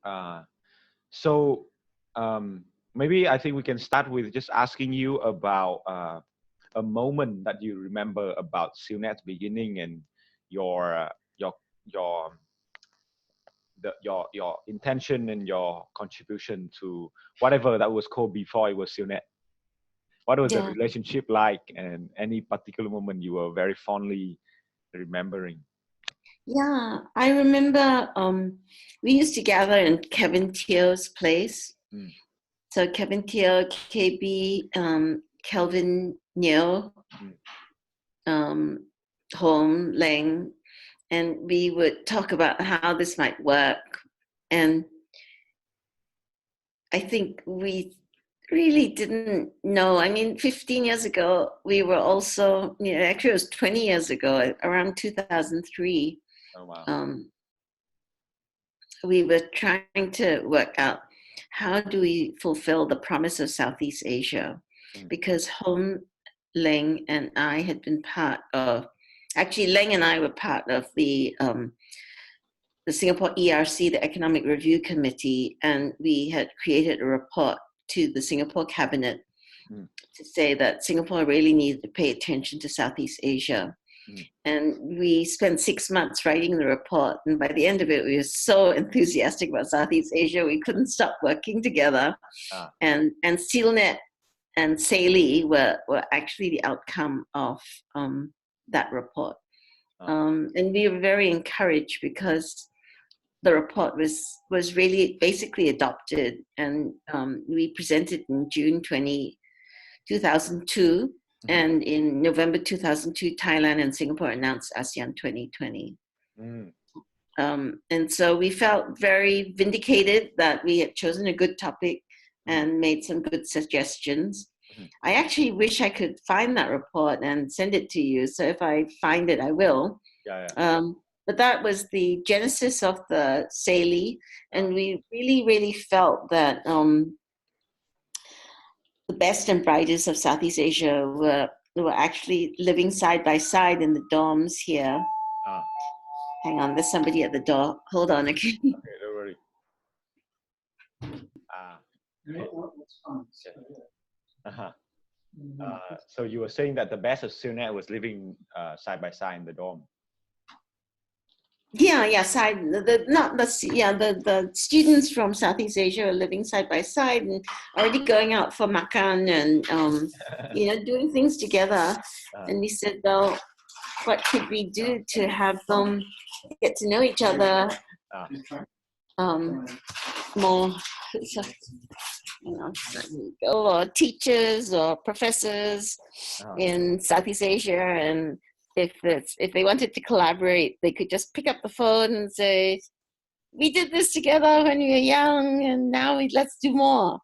Uh, so maybe I think we can start with just asking you about a moment that you remember about SEALNet's beginning and your your your your intention and your contribution to whatever that was called before it was SEALNet. What was the Yeah. relationship like, and any particular moment you were very fondly remembering? Yeah, I remember we used to gather in Kevin Teo's place. Mm, So Kevin Teo, KB, Kelvin Neo, mm, um, Home, Leng, and we would talk about how this might work. And I think we really didn't know. I mean, 15 years ago, we were also, actually it was 20 years ago, around 2003, oh wow. um, we were trying to work out how do we fulfill the promise of Southeast Asia? Mm, Because Hong, Leng, and I had been part of, actually, Leng and I were part of the Singapore ERC, the Economic Review Committee, and we had created a report to the Singapore Cabinet mm, to say that Singapore really needed to pay attention to Southeast Asia. mm, And we spent 6 months writing the report. And by the end of it, we were so enthusiastic about Southeast Asia, we couldn't stop working together. ah, And SEALnet and SAILI were actually the outcome of that report. ah, And we were very encouraged because the report was really basically adopted, and we presented in June 2002, mhm, and in November 2002, Thailand and Singapore announced ASEAN 2020. mm, And so we felt very vindicated that we had chosen a good topic mhm, and made some good suggestions. mhm. I actually wish I could find that report and send it to you. So if I find it, I will. Yeah, yeah. But that was the genesis of the SAILI, Ah, and we really, really felt that the best and brightest of Southeast Asia were actually living side by side in the dorms here. ah, Hang on, there's somebody at the door. Hold on, okay. okay, don't worry. Ah, okay. Okay. Uh-huh. So you were saying that the best of SEALNet was living side by side in the dorm. Yeah, side the not the yeah the students from Southeast Asia are living side by side and already going out for makan and doing things together. Ah, And we said, well, what could we do to have them get to know each other ah, um, more? So, or teachers or professors ah, in Southeast Asia, and if they wanted to collaborate, they could just pick up the phone and say, "We did this together when we were young, and now let's do more."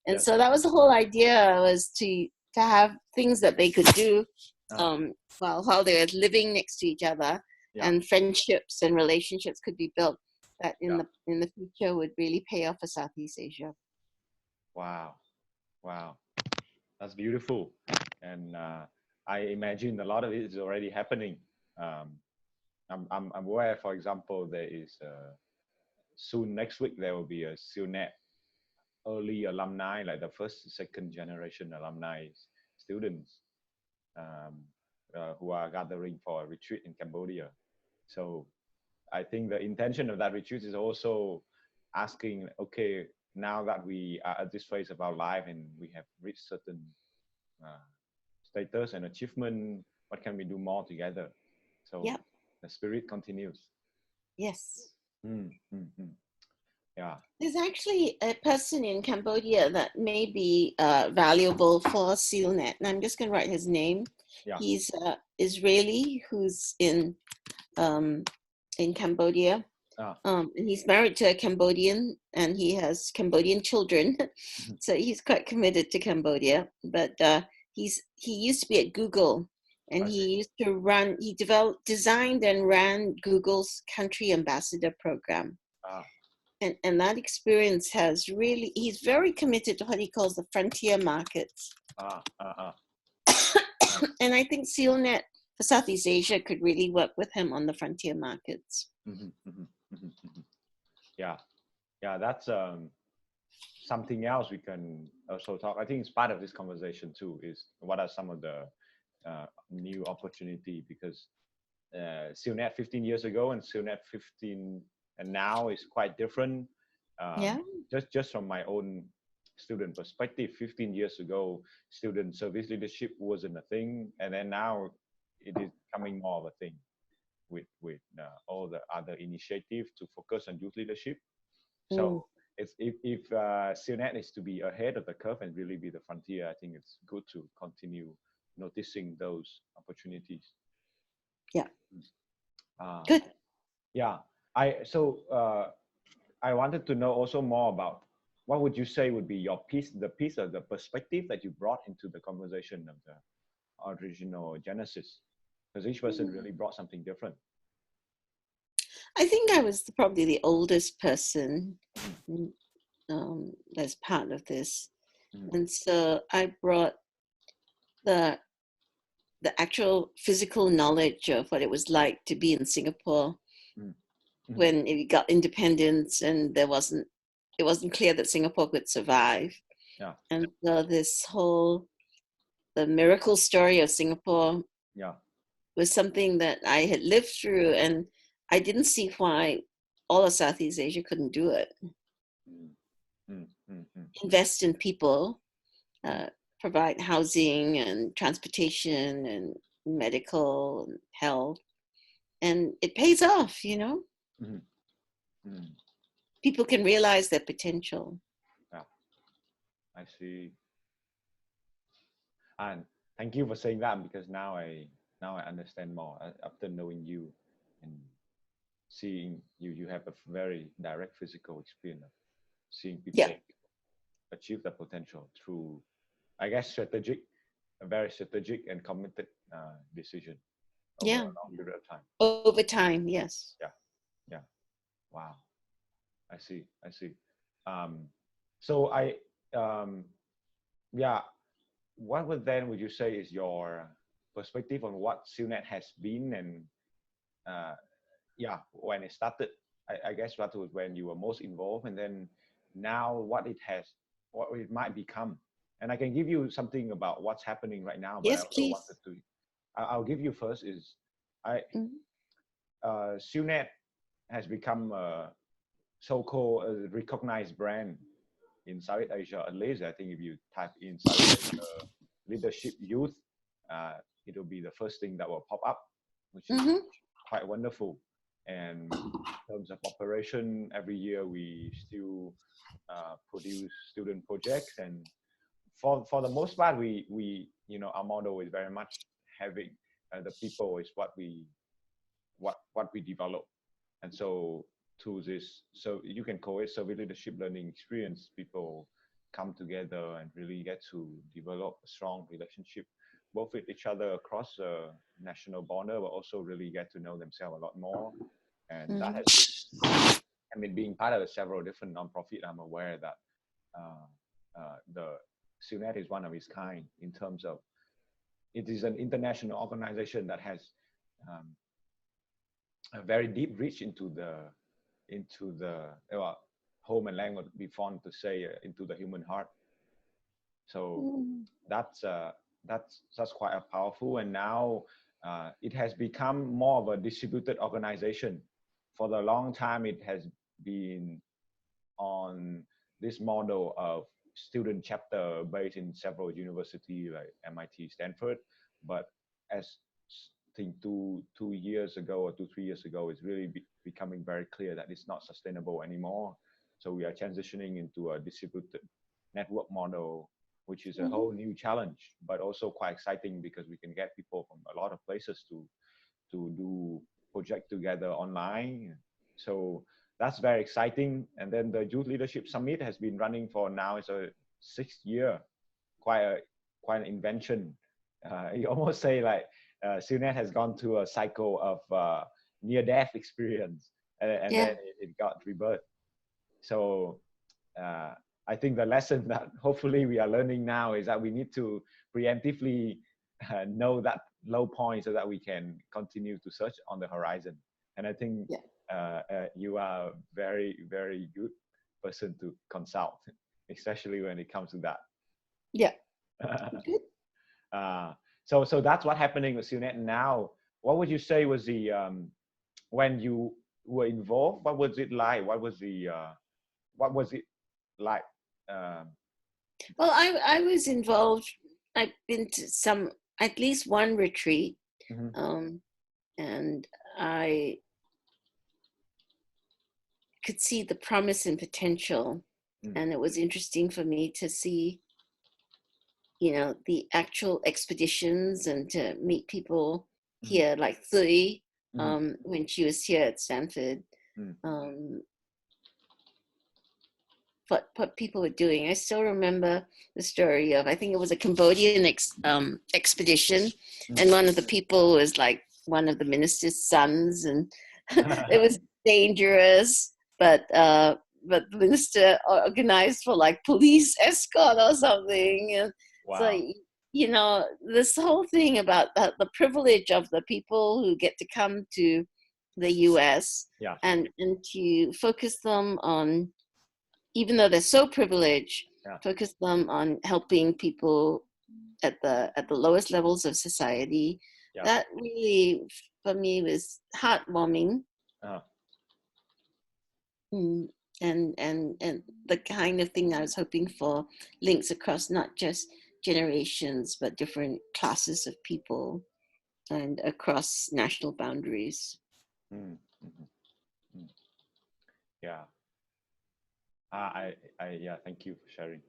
And yes. so that was the whole idea, was to have things that they could do Ah, while they were living next to each other, yeah, and friendships and relationships could be built that yeah. in the future would really pay off for Southeast Asia. Wow, wow. That's beautiful. And I imagine a lot of it is already happening. Um, I'm aware, for example, there is soon next week there will be a SEALNet early alumni, like the first, second generation alumni students um, who are gathering for a retreat in Cambodia. So I think the intention of that retreat is also asking, okay, now that we are at this phase of our life and we have reached certain uh, status and achievement, what can we do more together? So Yep. the spirit continues. Yes. Mm, mm, mm. Yeah. There's actually a person in Cambodia that may be valuable for SEALnet, and I'm just going to write his name. Yeah. He's Israeli who's um, in Cambodia, Ah. and he's married to a Cambodian, and he has Cambodian children, Mhm. so he's quite committed to Cambodia. But he used to be at Google, and I see. he used to run. He designed, and ran Google's country ambassador program. Ah. And that experience has really, he's very committed to what he calls the frontier markets. Ah. Ah. Ah. And I think SEALnet for Southeast Asia could really work with him on the frontier markets. Mhm, mhm, mhm, mhm. Yeah. Yeah, that's something else we can also talk. I think it's part of this conversation too. Is what are some of the new opportunity, because SEALnet 15 years ago and SEALnet 15 and now is quite different. Yeah. Just from my own student perspective, 15 years ago, student service leadership wasn't a thing, and then now it is becoming more of a thing with all the other initiatives to focus on youth leadership. Mm. So it's if SEALnet is to be ahead of the curve and really be the frontier, I think it's good to continue noticing those opportunities. Yeah. Uh, Good. yeah, I wanted to know also more about what would you say would be your piece, the piece of the perspective that you brought into the conversation of the original Genesis, because each person really brought something different. I think I was probably the oldest person Mm, as part of this. mm, And so I brought the actual physical knowledge of what it was like to be in Singapore mm, mm, when it got independence and it wasn't clear that Singapore could survive. yeah, And so this whole the miracle story of Singapore yeah, was something that I had lived through, and I didn't see why all of Southeast Asia couldn't do it. mm, mm, mm, mm, Invest in people, mm, provide housing and transportation and medical and health, and it pays off. mm, mm. People can realize their potential. Yeah, I see. And thank you for saying that, because now I understand more after knowing you and seeing you. You have a very direct physical experience of seeing Yeah, people achieve their potential through, I guess, a very strategic and committed decision over yeah. a long period of time. Over time, yes. Yeah, yeah. Wow. I see. I see. Um, so um, yeah. What would you say is your perspective on what SEALnet has been, and uh, yeah, when it started? I guess that was when you were most involved, and then now what it might become. And I can give you something about what's happening right now, but I Yes, also please. wanted to. I'll give you first is I Mhm. SEALnet has become a so-called recognized brand in Southeast Asia. At least I think if you type in Southeast Asia leadership youth, uh, it'll be the first thing that will pop up, which is Mhm. quite wonderful. And in terms of operation, every year we still produce student projects, and for the most part, we our model is very much having the people is what we develop. And so to this, so you can call it servant leadership learning experience. People come together and really get to develop a strong relationship both with each other across the national border, but also really get to know themselves a lot more. And that Mhm. has been, I mean, being part of several different nonprofit, I'm aware that the SEALnet is one of its kind in terms of it is an international organization that has um, a very deep reach into the home and language would be fond to say into the human heart. So Mhm. that's that's quite a powerful. And now it has become more of a distributed organization. For the long time, it has been on this model of student chapter based in several universities like MIT, Stanford. But as I think 2 years ago or 3 years ago, it's really becoming very clear that it's not sustainable anymore. So we are transitioning into a distributed network model, which is a Mhm. whole new challenge, but also quite exciting because we can get people from a lot of places to do project together online. So that's very exciting. And then the Youth Leadership Summit has been running for now it's a 6th year, quite a quite an invention. You almost say like SEALnet has gone through a cycle of near-death experience, and Yeah. then it got rebirth. So uh, I think the lesson that hopefully we are learning now is that we need to preemptively know that low point so that we can continue to search on the horizon. And I think Yeah. you are very, very good person to consult, especially when it comes to that. Yeah. Good. So that's what's happening with SEALnet now. What would you say was the when you were involved? What was it like? What was it like? Um, Well, I was involved. I've been to at least one retreat, mhm, and I could see the promise and potential. mm, And it was interesting for me to see, the actual expeditions and to meet people mhm, here, like Thuy, mhm, when she was here at Stanford. mm, Um, what people were doing. I still remember the story of, I think it was a Cambodian expedition, and one of the people was like one of the minister's sons, and it was dangerous, but the minister organized for like police escort or something, and so wow. this whole thing about the privilege of the people who get to come to the US, Yeah. and to focus them on, even though they're so privileged, Yeah. focus them on helping people at the lowest levels of society. Yeah. That really, for me, was heartwarming. Uh, Mm, and the kind of thing I was hoping for, links across not just generations but different classes of people and across national boundaries. mm, mhm, mm. Yeah. Yeah. Thank you for sharing.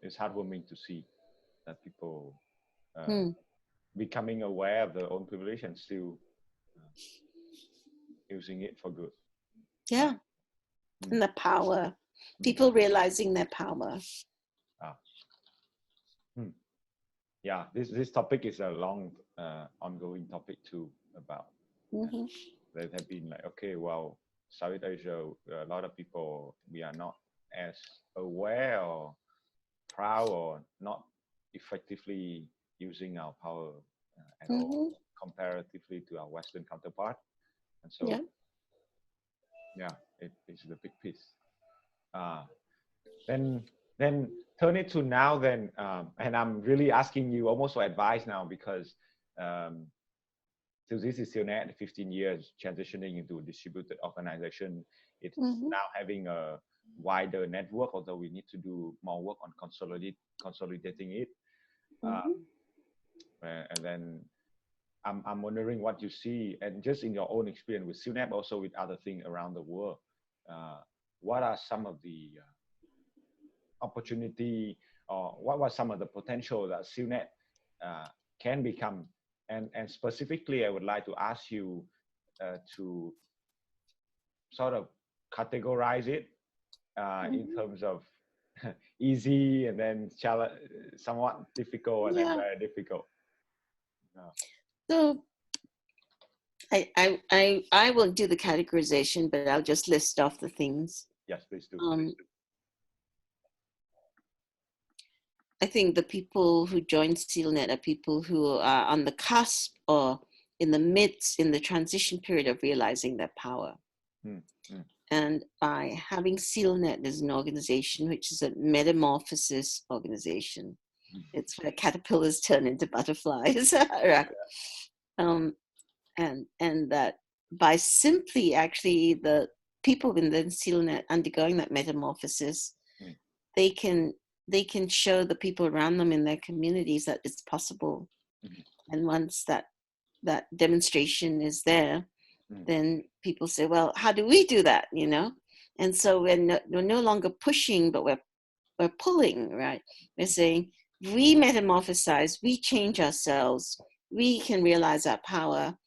It's heartwarming to see that people uh, Hmm. becoming aware of their own privilege and still uh, using it for good. Uh, Yeah, mm, and the power, mm, people realizing their power. ah, mm. Yeah, this topic is a long, ongoing topic too. About Hmm. there have been like, okay, well, Southeast Asia, a lot of people we are not as aware or proud or not effectively using our power at all Hmm. comparatively to our Western counterpart, and Yeah. so yeah, it's the big piece. Uh, then then turn it to now then, and I'm really asking you almost for advice now because um, so this is SEALnet 15 years transitioning into a distributed organization. It's Hmm. now having a wider network, although we need to do more work on consolidating it. Hmm. And then I'm wondering what you see, and just in your own experience with SEALnet, also with other things around the world, uh, what are some of the opportunity, or what was some of the potential that SEALnet can become? And specifically, I would like to ask you to sort of categorize it in Hmm. terms of easy and then somewhat difficult and then Yeah. very difficult. Uh, So I will do the categorization, but I'll just list off the things. yes, please do. I think the people who join SEALnet are people who are on the cusp or in the midst, in the transition period of realizing their power. Mm, mm, And by having SEALnet as an organization, which is a metamorphosis organization, mm. it's where caterpillars turn into butterflies, right? Um, and that by simply actually the people in the SEALnet undergoing that metamorphosis, Mm, they can show the people around them in their communities that it's possible. mm, And once that demonstration is there, mm, then people say, well, how do we do that, and so we're no longer pushing, but we're pulling, right? We're saying, we metamorphosize, we change ourselves, we can realize our power,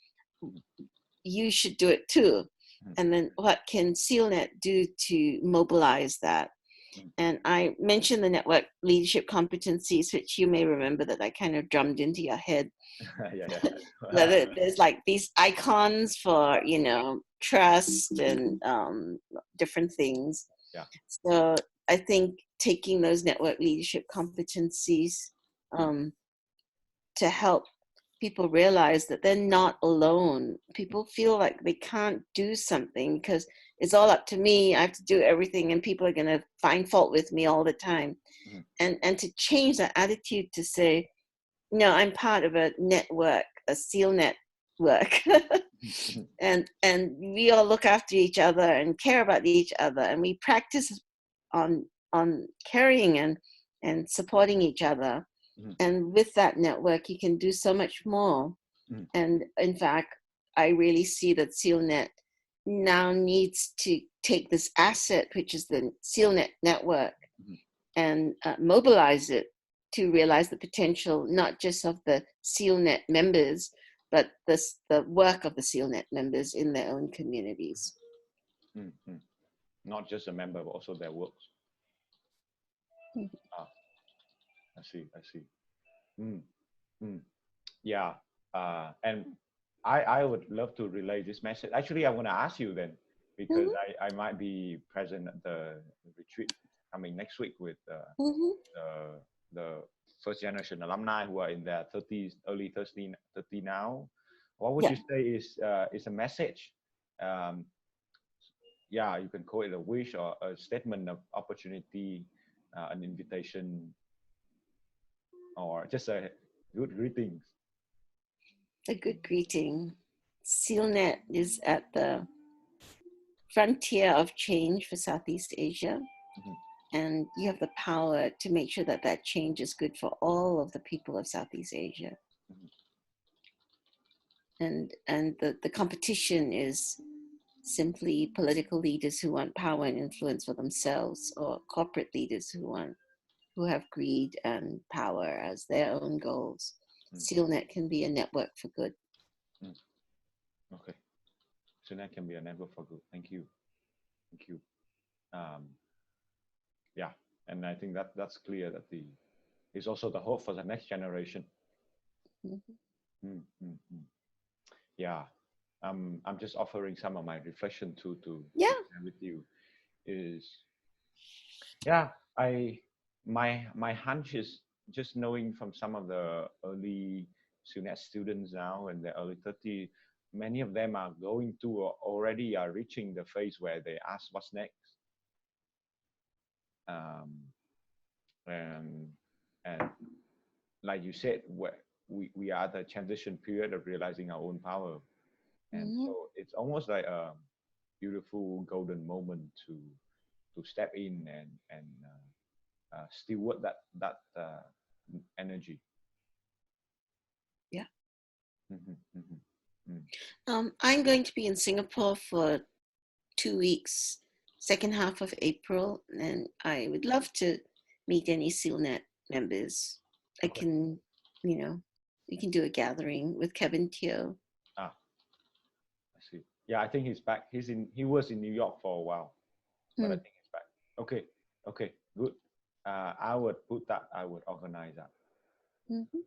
you should do it too. mm, And then what can SEALnet do to mobilize that? mm. And I mentioned the network leadership competencies, which you may remember that I kind of drummed into your head. Yeah, There's like these icons for, trust and different things. yeah. So I think taking those network leadership competencies Mm, um, to help people realize that they're not alone. People feel like they can't do something because it's all up to me. I have to do everything, and people are going to find fault with me all the time. Mhm. And to change that attitude to say, no, I'm part of a network, a SEALnet work. and we all look after each other and care about each other, and we practice on caring and supporting each other. Mhm. And with that network, you can do so much more. Mhm. And in fact, I really see that SEALnet now needs to take this asset, which is the SEALnet network, Mhm. and mobilize it to realize the potential, not just of the SEALnet members, but the work of the SEALnet members in their own communities. Mhm. Not just a member, but also their works. Ah, I see. I see. Mm. Mm. Yeah. And I would love to relay this message. Actually, I want to ask you then, because Mm-hmm, I might be present at the retreat coming next week with mm-hmm. the first generation alumni who are in their 30s, early 30 now. What would Yeah. you say is a message? Um, yeah, you can call it a wish or a statement of opportunity, an invitation, or just a good greetings. A good greeting. SEALnet is at the frontier of change for Southeast Asia, Mhm. and you have the power to make sure that that change is good for all of the people of Southeast Asia. Mhm. And the competition is simply political leaders who want power and influence for themselves, or corporate leaders who have greed and power as their own goals. Mm. SEALnet can be a network for good. Mm. Okay. So that can be a network for good. Thank you. Thank you. Um, yeah, and I think that that's clear that the is also the hope for the next generation. Mhm. Mm, mm, mm. Yeah, I'm just offering some of my reflection to Yeah. share with you. Is yeah, I my hunch is just knowing from some of the early SUNET students now in the early 30, many of them are going to or already are reaching the phase where they ask what's next. Um, and and like you said, we are at the transition period of realizing our own power, and Mhm. so it's almost like a beautiful golden moment to step in and steward that energy. Yeah. Mhm, mhm, mm. I'm going to be in Singapore for 2 weeks, second half of April, and I would love to meet any SEALNet members. I Okay. can, we can do a gathering with Kevin Teo. Ah, I see. Yeah, I think he's back. He was in New York for a while, but I Hmm. think he's back. Okay, okay, good. I would put that. I would organize that. Mhm.